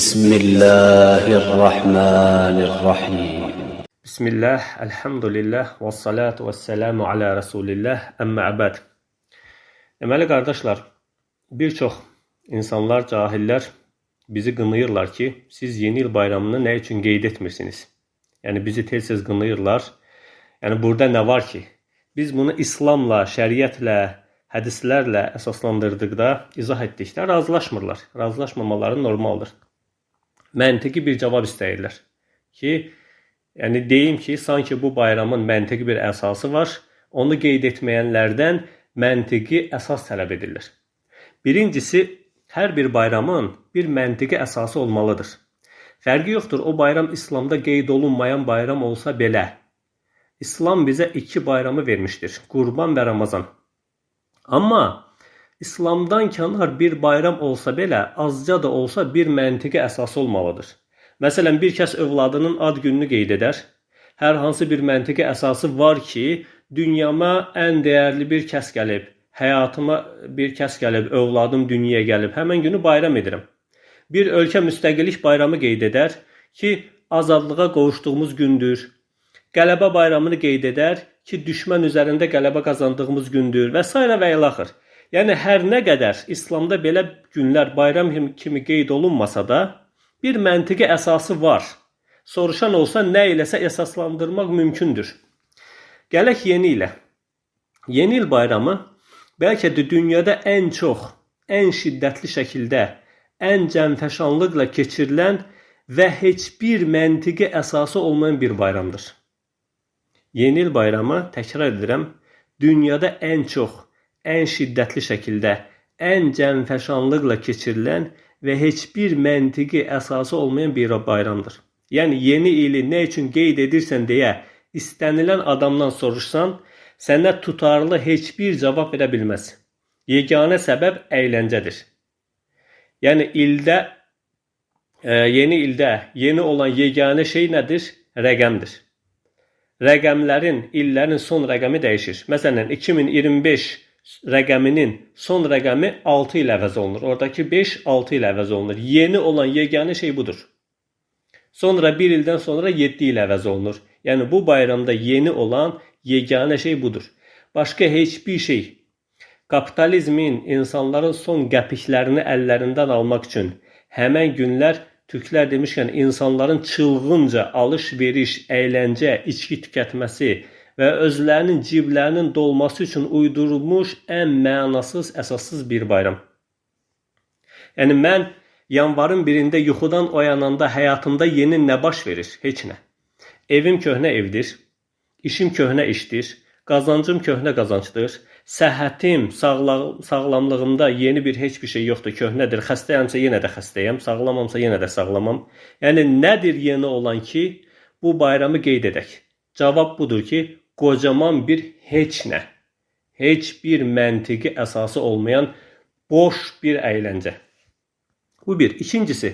Bismillahirrahmanirrahim. Bismillah, elhamdülillah, ve salatu ve selamu ala Resulillah, əmmə əbəd. Deməli, qardaşlar, bir çox insanlar, cahillər bizi qınayırlar ki, siz yeni il bayramını nə üçün qeyd etmirsiniz? Yəni, bizi tez-tez qınayırlar. Yəni, burada nə var ki? Biz bunu İslamla, şəriətlə, hədislərlə əsaslandırdıqda, izah etdikdə razılaşmırlar. Razılaşmamaları normaldır. Məntiqi bir cavab istəyirlər ki, yəni deyim ki, sanki bu bayramın məntiqi bir əsası var, onu qeyd etməyənlərdən məntiqi əsas tələb edilir. Birincisi, hər bir bayramın bir məntiqi əsası olmalıdır. Fərqi yoxdur, o bayram İslamda qeyd olunmayan bayram olsa belə. İslam bizə iki bayramı vermişdir, Qurban və Ramazan. Amma İslamdan kənar bir bayram olsa belə, azca da olsa bir məntiqi əsası olmalıdır. Məsələn, bir kəs övladının ad gününü qeyd edər. Hər hansı bir məntiqi əsası var ki, dünyama ən dəyərli bir kəs gəlib, həyatıma bir kəs gəlib, övladım dünyaya gəlib, həmən günü bayram edirəm. Bir ölkə müstəqillik bayramı qeyd edər ki, azadlığa qovuşduğumuz gündür. Qələbə bayramını qeyd edər ki, düşmən üzərində qələbə qazandığımız gündür və s. və ilaxır. Yəni, hər nə qədər İslamda belə günlər bayram kimi qeyd olunmasa da, bir məntiqi əsası var. Soruşan olsa, nə iləsə əsaslandırmaq mümkündür. Gələk yeni ilə. Yeni il bayramı bəlkə də dünyada ən çox, ən şiddətli şəkildə, ən cəmfəşanlıqla keçirilən və heç bir məntiqi əsası olmayan bir bayramdır. Yeni il bayramı, təkrar edirəm, dünyada ən çox, ən şiddətli şəkildə, ən cəmfəşanlıqla keçirilən və heç bir məntiqi əsası olmayan bir bayramdır. Yəni, yeni ili nə üçün qeyd edirsən deyə istənilən adamdan soruşsan, sənə tutarlı heç bir cavab verə bilməz. Yeganə səbəb əyləncədir. Yəni, yeni ildə yeni olan yeganə şey nədir? Rəqəmdir. Rəqəmlərin, illərin son rəqəmi dəyişir. Məsələn, 2025 rəqəminin son rəqəmi 6 ilə əvəz olunur. Oradakı 5 6 ilə əvəz olunur. Yeni olan yeganə şey budur. Sonra bir ildən sonra 7 ilə əvəz olunur. Yəni bu bayramda yeni olan yeganə şey budur. Başqa heç bir şey. Kapitalizmin, insanların son qəpiklərini əllərindən almaq üçün həmən günlər türklər demişkən insanların çılğınca alış-veriş, əyləncə, içki tükətməsi və özlərinin ciblərinin dolması üçün uydurulmuş ən mənasız, əsassız bir bayram. Yəni, mən yanvarın birində yuxudan oyananda həyatımda yeni nə baş verir? Heç nə. Evim köhnə evdir, işim köhnə işdir, qazancım köhnə qazancdır, səhhətim, sağlamlığımda yeni bir heç bir şey yoxdur, köhnədir, xəstəyəmsə yenə də xəstəyəm, sağlamamsa yenə də sağlamam. Yəni, nədir yeni olan ki, bu bayramı qeyd edək? Cavab budur ki, qocaman bir heç nə, heç bir məntiqi əsası olmayan boş bir əyləncə. Bu bir. İkincisi,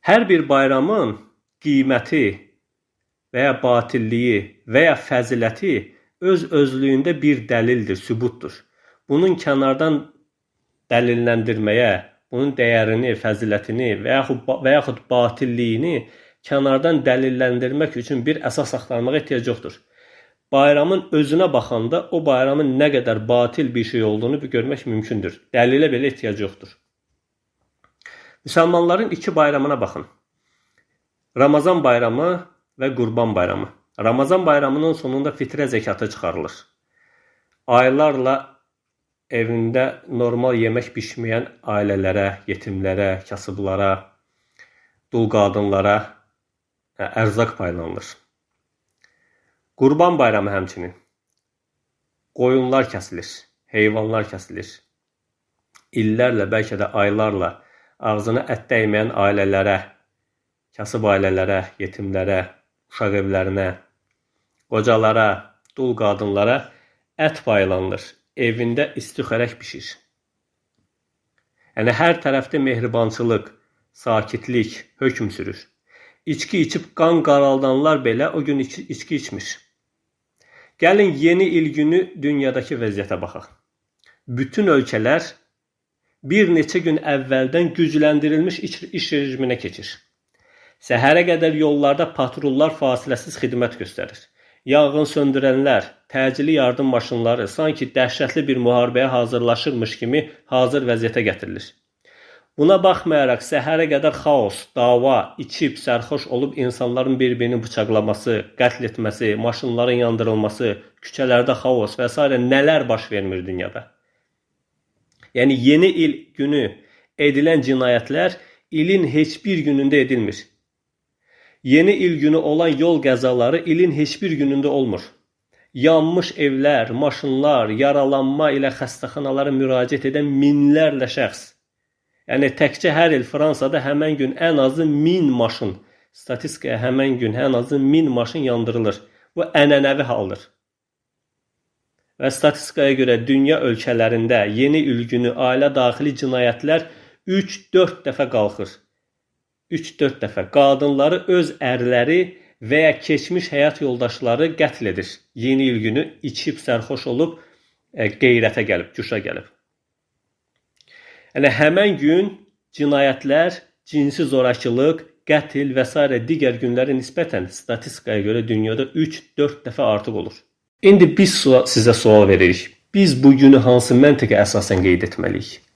hər bir bayramın qiyməti və ya batilliyi və ya fəziləti öz-özlüyündə bir dəlildir, sübutdur. Bunun kənardan dəlilləndirməyə, bunun dəyərini, fəzilətini və yaxud batilliyini kənardan dəlilləndirmək üçün bir əsas axtarmağa ehtiyac yoxdur. Bayramın özünə baxanda o bayramın nə qədər batil bir şey olduğunu görmək mümkündür. Dəlilə belə ehtiyac yoxdur. Müsəlmanların iki bayramına baxın. Ramazan bayramı və Qurban bayramı. Ramazan bayramının sonunda fitrə zəkatı çıxarılır. Aylarla evində normal yemək bişməyən ailələrə, yetimlərə, kasıblara, dul qadınlara ərzaq paylanılır. Qurban bayramı həmçinin. Qoyunlar kəsilir, heyvanlar kəsilir. İllərlə, bəlkə də aylarla ağzına ət dəyməyən ailələrə, kasıb ailələrə, yetimlərə, uşaq evlərinə, qocalara, dul qadınlara ət paylanılır. Evində isti xörək bişir. Yəni, hər tərəfdə mehribançılıq, sakitlik hökm sürür. İçki içib qan qaraldanlar belə o gün içki içmiş. Gəlin yeni il günü dünyadakı vəziyyətə baxaq. Bütün ölkələr bir neçə gün əvvəldən gücləndirilmiş iş rejiminə keçir. Səhərə qədər yollarda patrullar fasiləsiz xidmət göstərir. Yanğın söndürənlər, təcili yardım maşınları sanki dəhşətli bir müharibəyə hazırlaşırmış kimi hazır vəziyyətə gətirilir. Buna baxmayaraq səhərə qədər xaos, dava, içib, sərxoş olub insanların bir-birini bıçaqlaması, qətl etməsi, maşınların yandırılması, küçələrdə xaos və s. nələr baş vermir dünyada. Yəni yeni il günü edilən cinayətlər ilin heç bir günündə edilmir. Yeni il günü olan yol qəzaları ilin heç bir günündə olmur. Yanmış evlər, maşınlar, yaralanma ilə xəstəxanalara müraciət edən minlərlə şəxs. Yəni təkcə hər il Fransada həmən gün ən azı 1000 maşın, statistikaya həmən gün ən azı 1000 maşın yandırılır. Bu ənənəvi haldır. Və statistikaya görə dünya ölkələrində yeni il günü ailə daxili cinayətlər 3-4 dəfə qalxır. 3-4 dəfə qadınları öz ərləri və ya keçmiş həyat yoldaşları qətl edir. Yeni il günü içib sərxoş olub, qeyrətə gəlib, cuşa gəlib. Yəni həmən gün cinayətlər, cinsi zorakılıq, qətl və s. digər günlərə nisbətən statistikaya görə dünyada 3-4 dəfə artıq olur. İndi biz sizə sual veririk. Biz bu günü hansı məntiqə əsasən qeyd etməliyik?